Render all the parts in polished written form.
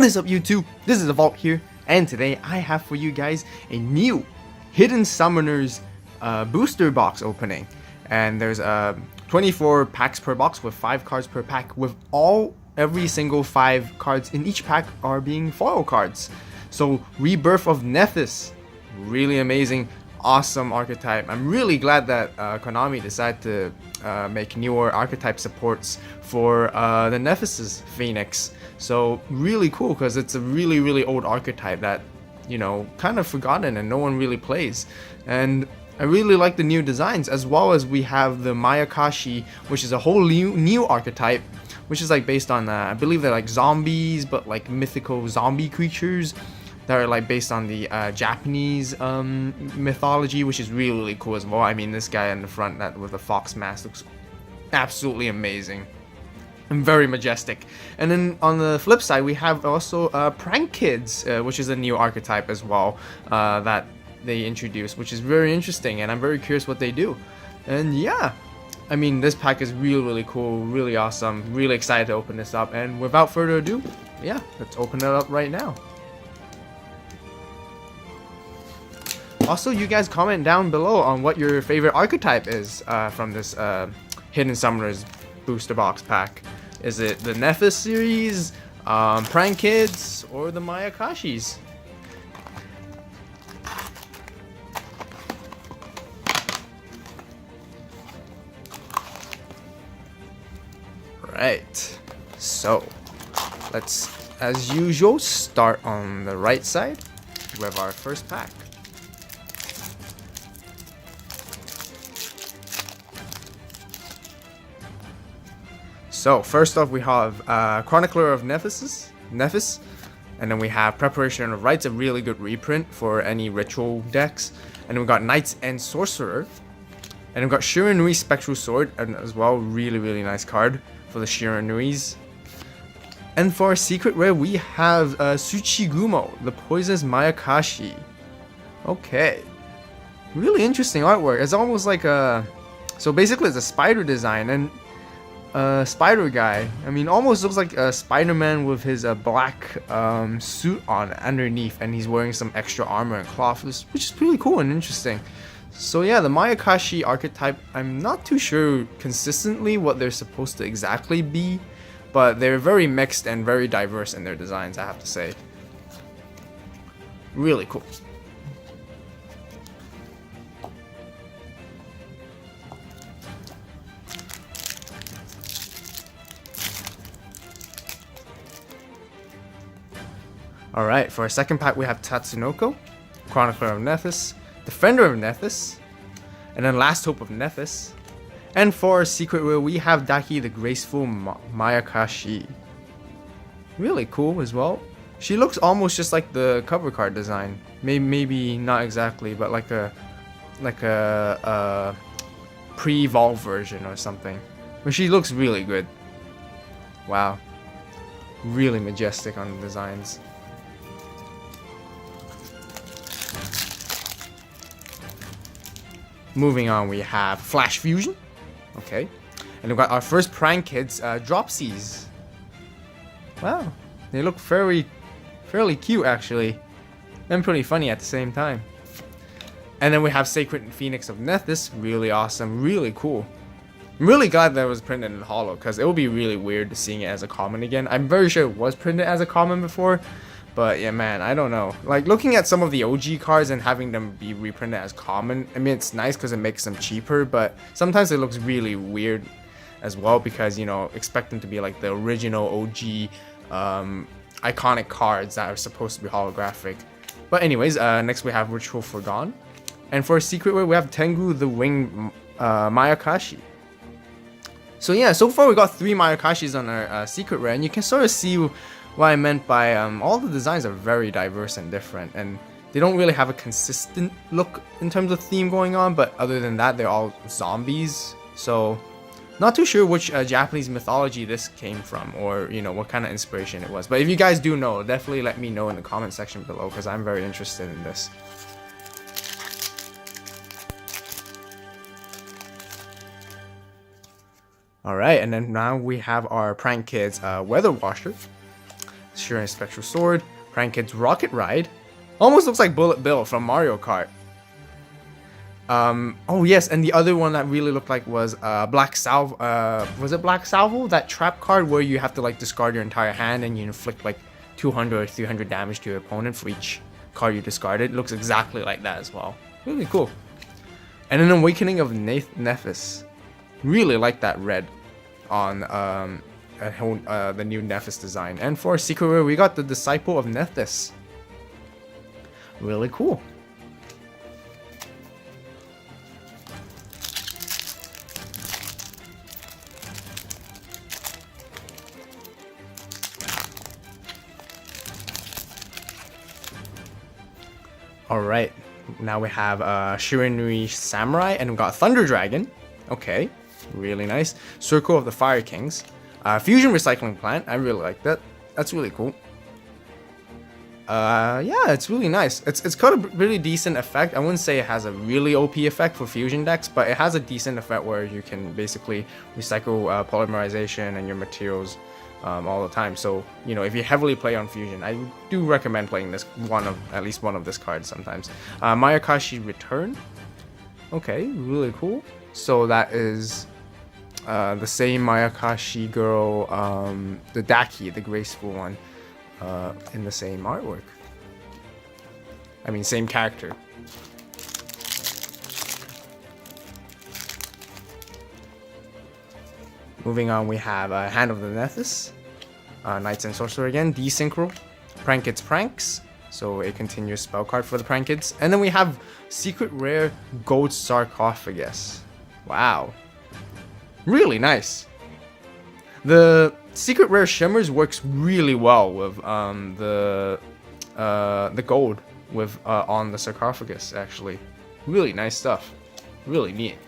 What is up, YouTube? This is AVAULT here, and today I have for you guys a new Hidden Summoners booster box opening. And there's 24 packs per box with 5 cards per pack, with every single 5 cards in each pack are being foil cards. So Rebirth of Nethys, really amazing, awesome archetype. I'm really glad that Konami decided to make newer archetype supports for the Nethys' Phoenix. So really cool, because it's a really old archetype that, you know, kind of forgotten and no one really plays. And I really like the new designs, as well as we have the Mayakashi, which is a whole new archetype, which is like based on I believe they're like zombies, but like mythical zombie creatures that are like based on the Japanese mythology, which is really cool as well. I mean, this guy in the front that with the fox mask looks absolutely amazing and very majestic. And then on the flip side, we have also Prank Kids, which is a new archetype as well that they introduced, which is very interesting, and I'm very curious what they do. And yeah, I mean, this pack is really cool, really awesome, really excited to open this up. And without further ado, yeah, let's open it up right now. Also, you guys comment down below on what your favorite archetype is from this Hidden Summoners booster box pack. Is it the Nethys series, Prank Kids, or the Mayakashis? Right, so let's, as usual, start on the right side with our first pack. So first off, we have Chronicler of Nethys, and then we have Preparation of Rites, a really good reprint for any ritual decks. And then we got Knights and Sorcerer, and we've got Shiranui's Spectral Sword, and as well, really nice card for the Shiranuis. And for our secret rare, we have Tsuchigumo, the Poisonous Mayakashi. Okay, really interesting artwork. It's almost like a, so basically it's a spider design, and spider guy, I mean, almost looks like a Spider-Man with his black suit on underneath, and he's wearing some extra armor and cloth, which is pretty cool and interesting. So yeah, the Mayakashi archetype, I'm not too sure consistently what they're supposed to exactly be, but they're very mixed and very diverse in their designs, I have to say. Really cool. Alright, for our second pack we have Tatsunoko, Chronicler of Nethys, Defender of Nethys, and then Last Hope of Nethys. And for our secret rare, we have Daki, the Graceful Mayakashi. Really cool as well. She looks almost just like the cover card design. Maybe not exactly, but like a pre-evolved version or something. But she looks really good. Wow. Really majestic on the designs. Moving on, we have Flash Fusion. Okay. And we've got our first Prank Kids, Dropsies. Wow. They look fairly cute, actually. And pretty funny at the same time. And then we have Sacred Phoenix of Nethys. Really awesome. Really cool. I'm really glad that it was printed in holo, because it would be really weird seeing it as a common again. I'm very sure it was printed as a common before. But yeah, man, I don't know. Like, looking at some of the OG cards and having them be reprinted as common, I mean, it's nice because it makes them cheaper, but sometimes it looks really weird as well, because, you know, expect them to be like the original OG iconic cards that are supposed to be holographic. But anyways, next we have Ritual Forgone. And for a secret rare, we have Tengu, the Winged Mayakashi. So yeah, so far we got 3 Mayakashis on our secret rare, and you can sort of see what I meant by all the designs are very diverse and different, and they don't really have a consistent look in terms of theme going on, but other than that, they're all zombies. So not too sure which Japanese mythology this came from, or, you know, what kind of inspiration it was. But if you guys do know, definitely let me know in the comment section below, because I'm very interested in this. Alright, and then now we have our Prank Kids Weather Washer, Sure and Spectral Sword, Prank Kids Rocket Ride. Almost looks like Bullet Bill from Mario Kart. Oh yes, and the other one that really looked like was Black Salvo. Was it Black Salvo? That trap card where you have to like discard your entire hand and you inflict like 200 or 300 damage to your opponent for each card you discarded. It looks exactly like that as well. Really cool. And an Awakening of Nephis. Really like that red on the new Nephis design. And for Secret Rare, we got the Disciple of Nephis. Really cool. Alright, now we have Shiranui Samurai, and we got Thunder Dragon. Okay, really nice. Circle of the Fire Kings. Fusion Recycling Plant, I really like that. That's really cool. Yeah, it's really nice. It's got a really decent effect. I wouldn't say it has a really OP effect for fusion decks, but it has a decent effect where you can basically recycle polymerization and your materials all the time. So, you know, if you heavily play on fusion, I do recommend playing this at least one of this card sometimes. Mayakashi Return. Okay, really cool. So that is the same Mayakashi girl, the Daki, the graceful one, in the same artwork. I mean, same character. Moving on, we have Hand of the Nephis, Knights and Sorcerer again, Desynchro, Prank Kids Pranks, so a continuous spell card for the Prank Kids. And then we have Secret Rare Gold Sarcophagus. Wow. Really nice. The Secret Rare Shimmers works really well with the gold with on the sarcophagus, actually. Really nice stuff. Really neat.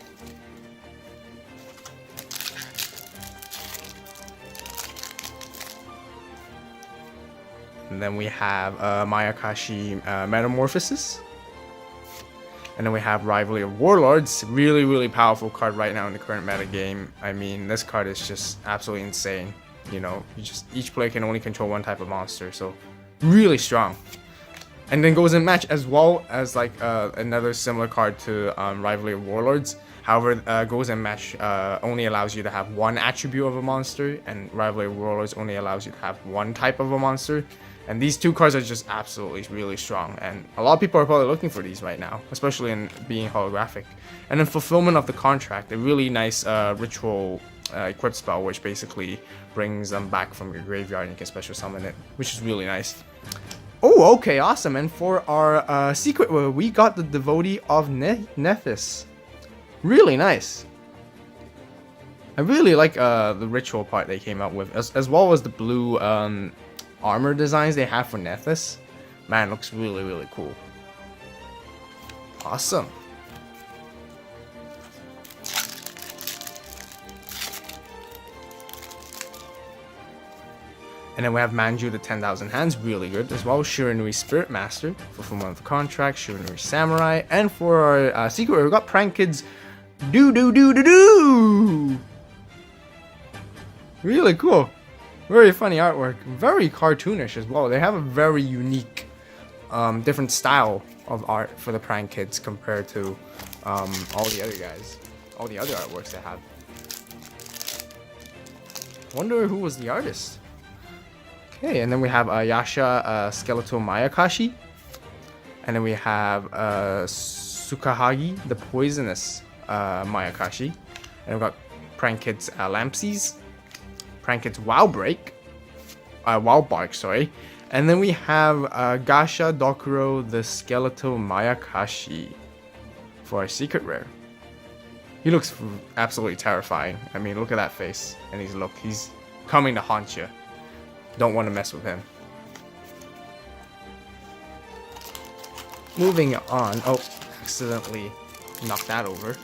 And then we have Mayakashi Metamorphosis. And then we have Rivalry of Warlords. Really, really powerful card right now in the current meta game. I mean, this card is just absolutely insane. You know, each player can only control one type of monster, so really strong. And then goes in match as well as like another similar card to Rivalry of Warlords. However, goes in match only allows you to have one attribute of a monster, and Rivalry of Warlords only allows you to have one type of a monster. And these two cards are just absolutely really strong, and a lot of people are probably looking for these right now, especially in being holographic. And then Fulfillment of the Contract, a really nice ritual equip spell, which basically brings them back from your graveyard and you can special summon it, which is really nice. Oh, okay, awesome. And for our secret, we got the Devotee of Nephis. Really nice. I really like the ritual part they came out with, as well as the blue armor designs they have for Nephis. Man, looks really, really cool. Awesome. And then we have Manju the 10,000 Hands, really good as well. Shiranui Spirit Master, Fulfillment of the Contract, Shiranui Samurai, and for our secret, we got Prank Kids Do. Really cool. Very funny artwork, very cartoonish as well. They have a very unique, different style of art for the Prank Kids compared to all the other guys, all the other artworks they have. Wonder who was the artist. Okay, and then we have Yasha Skeletal Mayakashi, and then we have Sukahagi the Poisonous Mayakashi, and we've got Prank Kids Lampsies, Prank Kids Wild Bark, sorry. And then we have Gasha Dokuro the Skeletal Mayakashi for our secret rare. He looks absolutely terrifying. I mean, look at that face. And he's coming to haunt you. Don't want to mess with him. Moving on. Oh, accidentally knocked that over.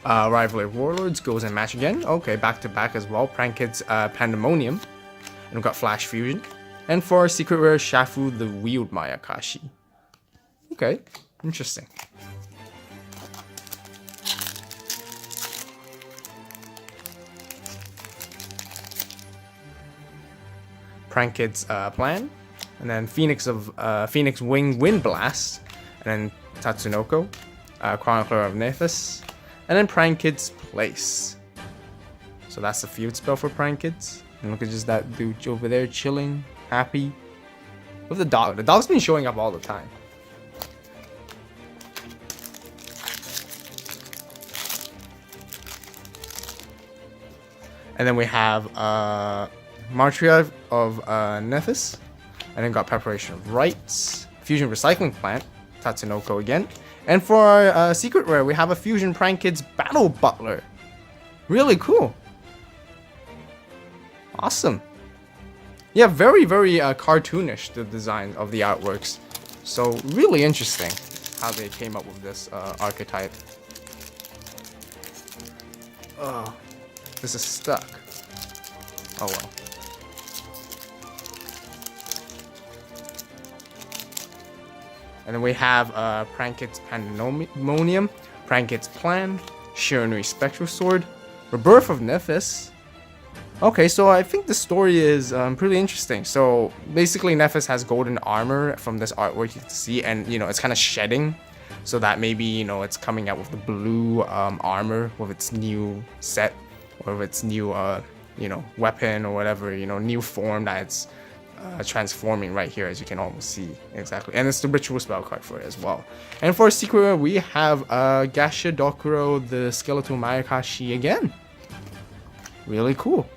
Rivalry of Warlords goes in match again. Okay, back to back as well. Prank Kids Pandemonium. And we've got Flash Fusion. And for our secret rare, Shafu the Wheeled Mayakashi. Okay, interesting. Prankid's Plan, and then Phoenix Wing Wind Blast, and then Tatsunoko, Chronicler of Nephis, and then Prankid's Place. So that's the field spell for Prankids. And look at just that dude over there chilling, happy. With the dog. The dog's been showing up all the time. And then we have Martria of Nephis. And then got Preparation of Rites, Fusion Recycling Plant, Tatsunoko again. And for our secret rare, we have a Fusion Prankid's Battle Butler. Really cool. Awesome. Yeah, very, very cartoonish, the design of the artworks. So, really interesting how they came up with this archetype. Oh, this is stuck. Oh well. And then we have Prankid's Pandemonium, Prankid's Plan, Shiranui Spectral Sword, Rebirth of Nephis. Okay, so I think the story is pretty interesting. So basically Nephis has golden armor from this artwork you can see, and you know, it's kind of shedding. So that maybe, you know, it's coming out with the blue armor with its new set, or with its new, you know, weapon or whatever, you know, new form that it's transforming right here, as you can almost see. Exactly. And it's the ritual spell card for it as well. And for a secret rare, we have Gasha Dokuro, the Skeletal Mayakashi again. Really cool.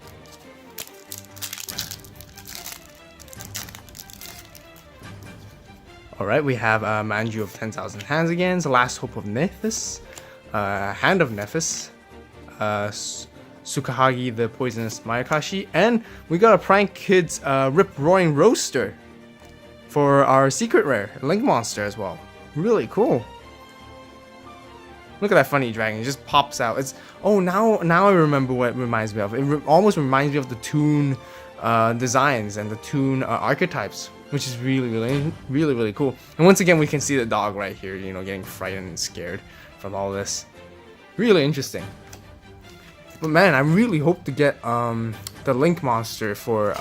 Alright, we have Manju of 10,000 Hands again, the Last Hope of Nephis, Hand of Nephis, Tsukahagi the Poisonous Mayakashi, and we got a Prankid's Rip-Roaring Roaster for our secret rare, Link Monster as well. Really cool. Look at that funny dragon, it just pops out. It's now I remember what it reminds me of. It almost reminds me of the Toon designs and the Toon archetypes, which is really cool. And once again, we can see the dog right here, you know, getting frightened and scared from all this. Really interesting. But man, I really hope to get the Link Monster for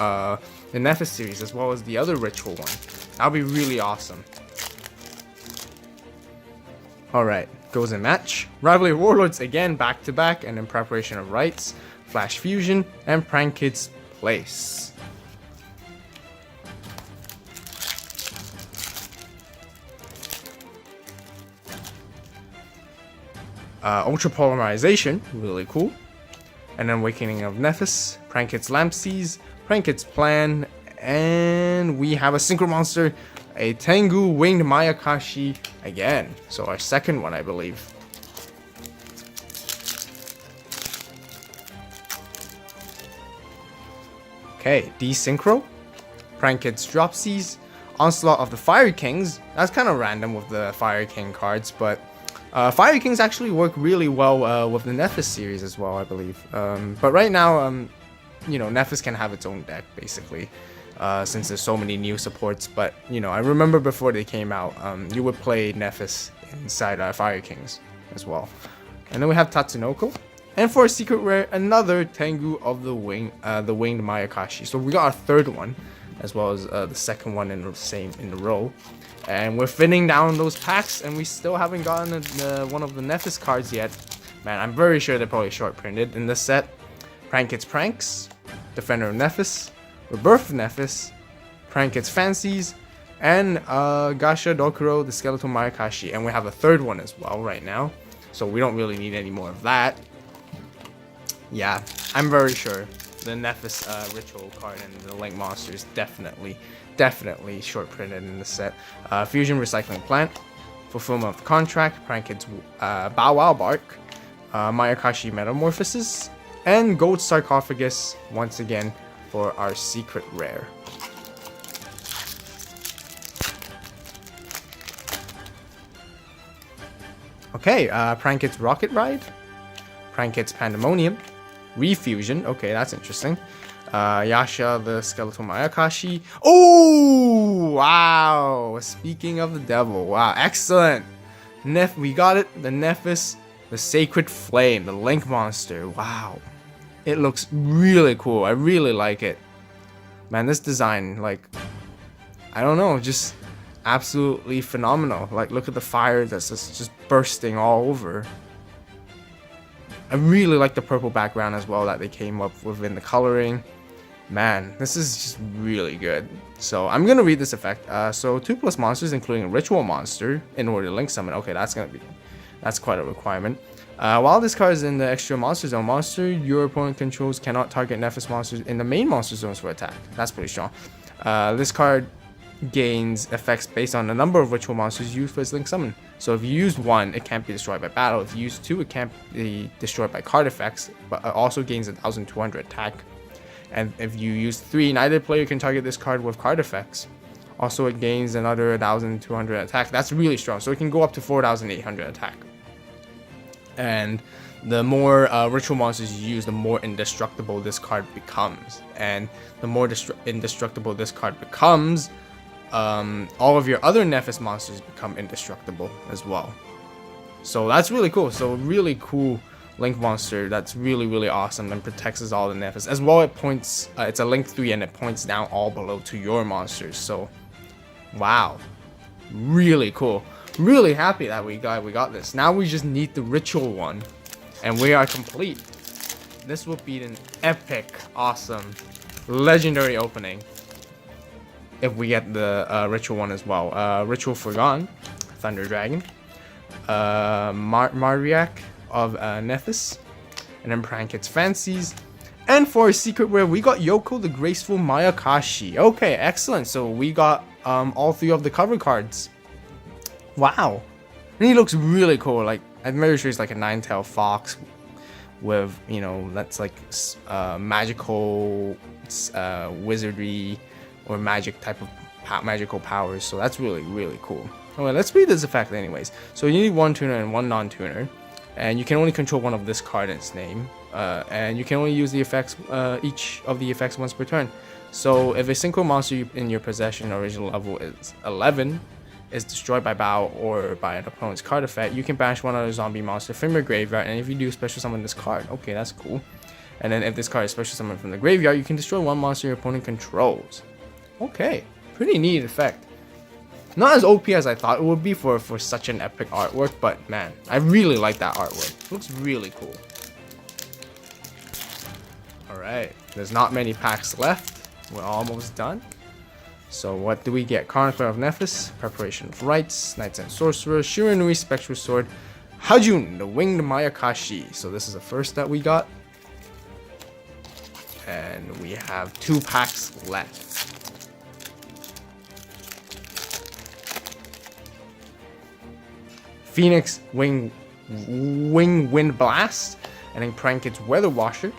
the Nephis series, as well as the other ritual one. That'll be really awesome. Alright, goes in match. Rivalry Warlords again, back to back, and in Preparation of Rites, Flash Fusion, and Prankid's Place. Ultra Polarization, really cool. And then Awakening of Nephis, Prankid's Lampseas, Prankid's Plan, and we have a Synchro Monster, a Tengu Winged Mayakashi again. So our second one, I believe. Okay, Desynchro, Prankid's Dropsies, Onslaught of the Fire Kings. That's kind of random with the Fire King cards, but Fire Kings actually work really well with the Nephis series as well, I believe. But right now, you know, Nephis can have its own deck, basically, since there's so many new supports. But, you know, I remember before they came out, you would play Nephis inside Fire Kings as well. And then we have Tatsunoko. And for a secret rare, another Tengu of the Winged Mayakashi. So we got our third one, as well as the second one in the row. And we're thinning down those packs, and we still haven't gotten one of the Nephis cards yet. Man, I'm very sure they're probably short printed in this set. Prankid's Pranks, Defender of Nephis, Rebirth of Nephis, Prankid's Fancies, and Gasha Dokuro, the Skeletal Mayakashi. And we have a third one as well right now, so we don't really need any more of that. Yeah, I'm very sure the Nephis ritual card and the Link Monster is definitely short printed in the set. Fusion Recycling Plant, Fulfillment of the Contract, Prankid's Bow Wow Bark, Mayakashi Metamorphosis, and Gold Sarcophagus once again for our secret rare. Okay, Prankid's Rocket Ride, Prankid's Pandemonium, Refusion, okay, that's interesting. Yasha, the Skeletal Mayakashi. Oh, wow. Speaking of the devil, wow, excellent. We got it, the Nephis, the Sacred Flame, the Link Monster. Wow. It looks really cool. I really like it. Man, this design, like, I don't know, just absolutely phenomenal. Like, look at the fire that's just bursting all over. I really like the purple background as well that they came up with in the coloring. Man, this is just really good. So I'm gonna read this effect. So 2+ monsters, including a ritual monster, in order to link summon. Okay, that's quite a requirement. While this card is in the extra monster zone, monster your opponent controls cannot target Nephis monsters in the main monster zones for attack. That's pretty strong. This card gains effects based on the number of ritual monsters used for its link summon. So if you use 1, it can't be destroyed by battle. If you use 2, it can't be destroyed by card effects, but it also gains 1200 attack. And if you use 3, neither player can target this card with card effects. Also, it gains another 1200 attack. That's really strong. So it can go up to 4800 attack. And the more ritual monsters you use, the more indestructible this card becomes. And the more indestructible this card becomes, all of your other Nephis monsters become indestructible as well. So that's really cool. So really cool Link monster that's really awesome and protects all the Nephis. As well, it points, it's a Link 3 and it points down all below to your monsters. So, wow. Really cool. Really happy that we got this. Now we just need the ritual one. And we are complete. This will be an epic, awesome, legendary opening. If we get the ritual one as well. Ritual Forgone, Thunder Dragon, Mariak of Nephis, and then Prankit's Fancies. And for a secret rare, we got Yoko the Graceful Mayakashi. Okay, excellent. So we got all 3 of the cover cards. Wow. And he looks really cool. Like, I'm very sure he's like a 9-tailed fox with, you know, that's like magical wizardry or magic type of magical powers. So that's really cool. Alright, let's read this effect anyways. So you need 1 tuner and 1 non-tuner. And you can only control 1 of this card in its name. And you can only use the effects, each of the effects once per turn. So if a single monster in your possession original level is 11, is destroyed by battle or by an opponent's card effect, you can banish 1 other zombie monster from your graveyard. And if you do, special summon this card. Okay, that's cool. And then if this card is special summoned from the graveyard, you can destroy 1 monster your opponent controls. Okay, pretty neat effect. Not as OP as I thought it would be for such an epic artwork, but man, I really like that artwork. It looks really cool. Alright, there's not many packs left. We're almost done. So what do we get? Chronicler of Nephis, Preparation of Rites, Knights and Sorcerers, Shiranui Spectral Sword, Hajun, the Winged Mayakashi. So this is the first that we got. And we have 2 packs left. Phoenix Wing Wind Blast, and then Prankit's Weather Washer,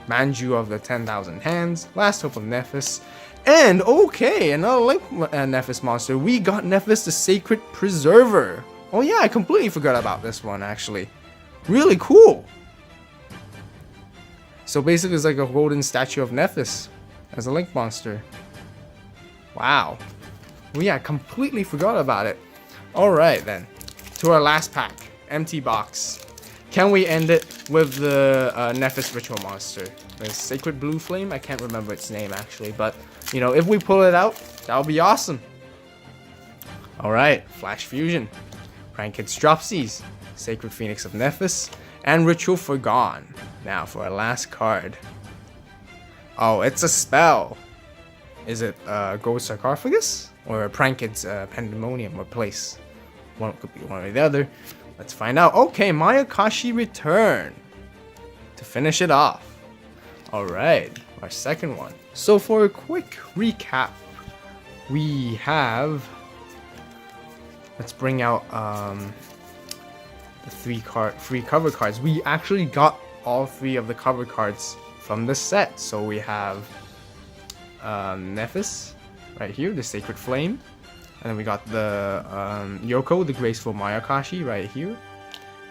Manju of the 10,000 Hands, Last Hope of Nephis, and okay, another Link Nephis monster. We got Nephis the Sacred Preserver. Oh yeah, I completely forgot about this one actually. Really cool. So basically it's like a golden statue of Nephis as a Link monster. Wow. Well yeah, I completely forgot about it. Alright then. To our last pack, empty box. Can we end it with the Nephis Ritual Monster? The Sacred Blue Flame? I can't remember its name actually, but you know, if we pull it out, that'll be awesome. Alright, Flash Fusion, Prankit's Dropsies, Sacred Phoenix of Nephis, and Ritual Forgone. Now for our last card. Oh, it's a spell. Is it Gold Sarcophagus? Or Prankit's Pandemonium or Place? One could be one or the other. Let's find out. Okay, Mayakashi Return. To finish it off. Alright, our second one. So for a quick recap, we have... Let's bring out the 3 cover cards. We actually got all 3 of the cover cards from the set. So we have Nephis right here, the Sacred Flame. And then we got the Yoko, the Graceful Mayakashi, right here.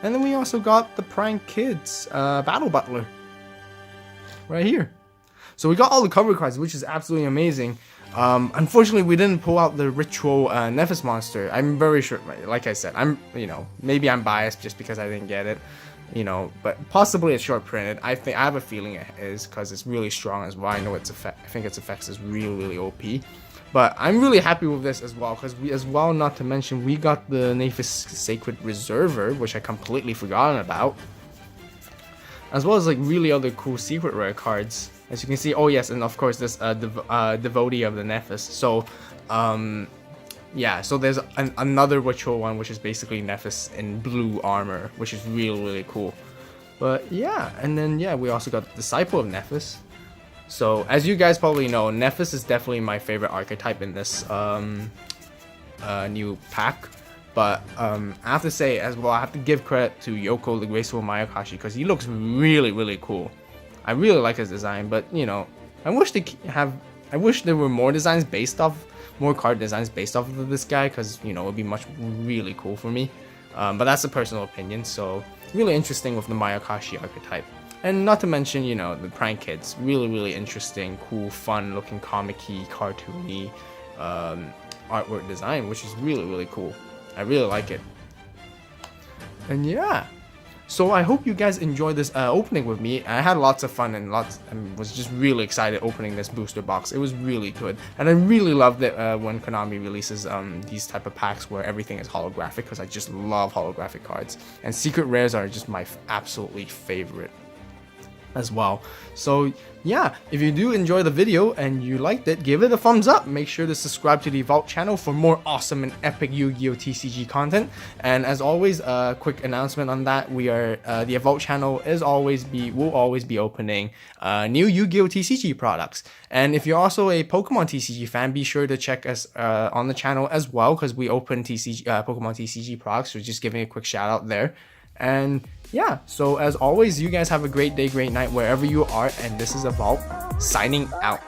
And then we also got the Prank Kids Battle Butler, right here. So we got all the cover cards, which is absolutely amazing. Unfortunately, we didn't pull out the Ritual Nephis monster. I'm very sure, like I said, maybe I'm biased just because I didn't get it. you know, but possibly it's short printed. I have a feeling it is, because it's really strong as well. I know its effect. I think its effects is really OP. But I'm really happy with this as well, because we as well, not to mention, we got the Nathus Sacred Reserver, which I completely forgotten about, as well as like really other cool secret rare cards, as you can see. Oh yes, and of course this Devotee of the Nephis. So yeah, so there's another ritual one, which is basically Nephis in blue armor, which is really cool. But yeah, and then yeah, we also got Disciple of Nephis. So as you guys probably know, Nephis is definitely my favorite archetype in this new pack. But I have to say as well, I have to give credit to Yoko, the Graceful Mayakashi, because he looks really cool. I really like his design, but you know, I wish there were more designs based off, more card designs based off of this guy, because you know, it would be really cool for me. But that's a personal opinion. So really interesting with the Mayakashi archetype. And not to mention, you know, the Prank Kids, really interesting, cool, fun looking, comic-y, cartoony artwork design, which is really cool. I really like it. And yeah, so I hope you guys enjoyed this opening with me. I had lots of fun and was just really excited opening this booster box. It was really good, and I really loved it when Konami releases these type of packs where everything is holographic, because I just love holographic cards, and secret rares are just my absolutely favorite as well. So yeah, if you do enjoy the video and you liked it, give it a thumbs up. Make sure to subscribe to the AVAULT channel for more awesome and epic Yu-Gi-Oh! TCG content. And as always, a quick announcement on that: we are the AVAULT channel will always be opening new Yu-Gi-Oh! TCG products. And if you're also a Pokemon TCG fan, be sure to check us on the channel as well, because we open Pokemon TCG products. So just giving a quick shout out there. And yeah, so as always, you guys have a great day, great night, wherever you are, and this is AVAULT signing out.